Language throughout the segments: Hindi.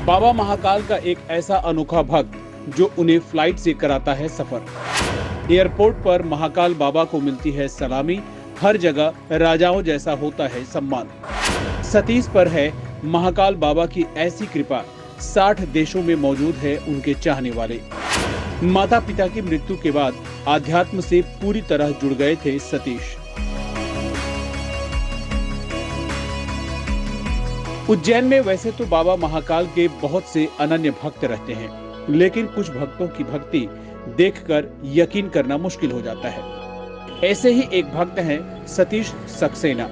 बाबा महाकाल का एक ऐसा अनोखा भक्त जो उन्हें फ्लाइट से कराता है सफर। एयरपोर्ट पर महाकाल बाबा को मिलती है सलामी, हर जगह राजाओं जैसा होता है सम्मान। सतीश पर है महाकाल बाबा की ऐसी कृपा, 60 देशों में मौजूद है उनके चाहने वाले। माता पिता की मृत्यु के बाद आध्यात्म से पूरी तरह जुड़ गए थे सतीश। उज्जैन में वैसे तो बाबा महाकाल के बहुत से अनन्य भक्त रहते हैं, लेकिन कुछ भक्तों की भक्ति देखकर यकीन करना मुश्किल हो जाता है। ऐसे ही एक भक्त हैं सतीश सक्सेना।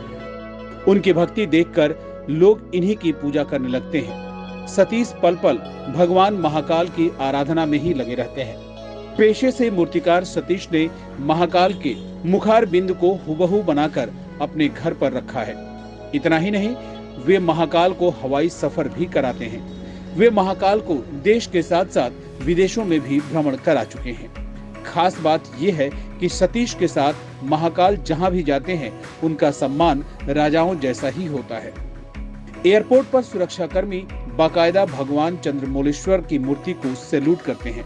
उनकी भक्ति देखकर लोग इन्हीं की पूजा करने लगते हैं। सतीश पल पल भगवान महाकाल की आराधना में ही लगे रहते हैं। पेशे से मूर्तिकार सतीश ने महाकाल के मुखार बिंद को हुबहू बनाकर अपने घर पर रखा है। इतना ही नहीं, वे महाकाल को हवाई सफर भी कराते हैं। वे महाकाल को देश के साथ साथ विदेशों में भी भ्रमण करा चुके हैं। खास बात यह है कि सतीश के साथ महाकाल जहां भी जाते हैं, उनका सम्मान राजाओं जैसा ही होता है। एयरपोर्ट पर सुरक्षाकर्मी बाकायदा भगवान चंद्रमौलेश्वर की मूर्ति को सैल्यूट करते हैं।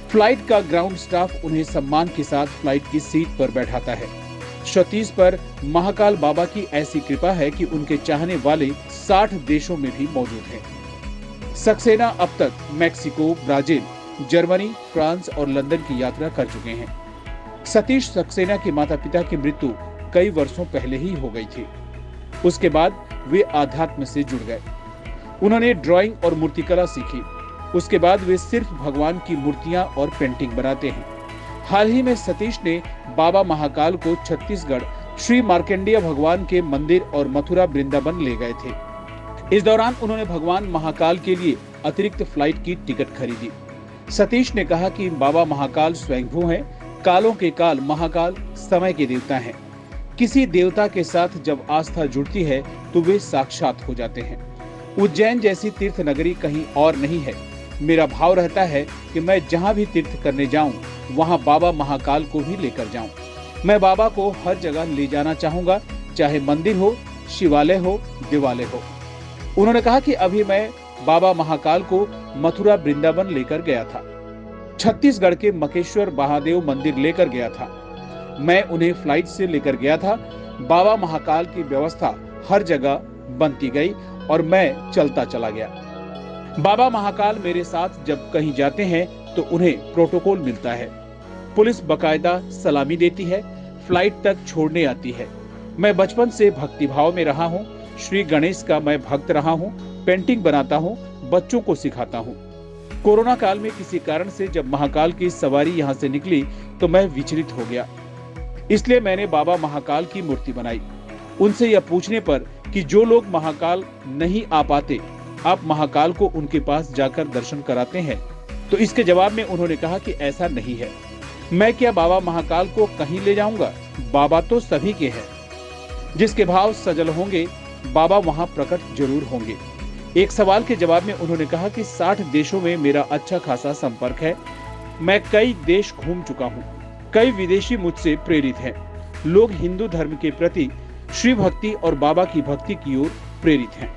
फ्लाइट का ग्राउंड स्टाफ उन्हें सम्मान के साथ फ्लाइट की सीट पर बैठाता है। सतीश पर महाकाल बाबा की ऐसी कृपा है कि उनके चाहने वाले 60 देशों में भी मौजूद हैं। सक्सेना अब तक मैक्सिको, ब्राजील, जर्मनी, फ्रांस और लंदन की यात्रा कर चुके हैं। सतीश सक्सेना के माता पिता की मृत्यु कई वर्षों पहले ही हो गई थी। उसके बाद वे आध्यात्म से जुड़ गए। उन्होंने ड्राइंग और मूर्तिकला सीखी। उसके बाद वे सिर्फ भगवान की मूर्तियां और पेंटिंग बनाते हैं। हाल ही में सतीश ने बाबा महाकाल को छत्तीसगढ़ श्री मार्कंडेय भगवान के मंदिर और मथुरा वृंदावन ले गए थे। इस दौरान उन्होंने भगवान महाकाल के लिए अतिरिक्त फ्लाइट की टिकट खरीदी। सतीश ने कहा कि बाबा महाकाल स्वयंभू हैं, कालों के काल महाकाल समय के देवता हैं। किसी देवता के साथ जब आस्था जुड़ती है तो वे साक्षात हो जाते हैं। उज्जैन जैसी तीर्थ नगरी कहीं और नहीं है। मेरा भाव रहता है कि मैं जहां भी तीर्थ करने जाऊं, वहां बाबा महाकाल को भी लेकर जाऊं। मैं बाबा को हर जगह ले जाना चाहूंगा, चाहे मंदिर हो, शिवालय हो, देवालय हो। उन्होंने कहा कि अभी मैं बाबा महाकाल को मथुरा वृंदावन लेकर गया था, छत्तीसगढ़ के मकेश्वर महादेव मंदिर लेकर गया था। मैं उन्हें फ्लाइट से लेकर गया था। बाबा महाकाल की व्यवस्था हर जगह बनती गई और मैं चलता चला गया। बाबा महाकाल मेरे साथ जब कहीं जाते हैं तो उन्हें प्रोटोकॉल मिलता है। पुलिस बकायदा सलामी देती है, फ्लाइट तक छोड़ने आती है। मैं बचपन से भक्तिभाव में रहा हूँ। श्री गणेश का मैं भक्त रहा हूँ। पेंटिंग बनाता हूँ, बच्चों को सिखाता हूँ। कोरोना काल में किसी कारण से जब महाकाल की सवारी यहाँ से निकली तो मैं विचलित हो गया। इसलिए मैंने बाबा महाकाल की मूर्ति बनाई। उनसे यह पूछने पर कि जो लोग महाकाल नहीं आ पाते, आप महाकाल को उनके पास जाकर दर्शन कराते हैं, तो इसके जवाब में उन्होंने कहा कि ऐसा नहीं है। मैं क्या बाबा महाकाल को कहीं ले जाऊंगा? बाबा तो सभी के हैं। जिसके भाव सजल होंगे, बाबा वहां प्रकट जरूर होंगे। एक सवाल के जवाब में उन्होंने कहा कि 60 देशों में मेरा अच्छा खासा संपर्क है। मैं कई देश घूम चुका हूँ। कई विदेशी मुझसे प्रेरित हैं। लोग हिंदू धर्म के प्रति श्री भक्ति और बाबा की भक्ति की ओर प्रेरित हैं।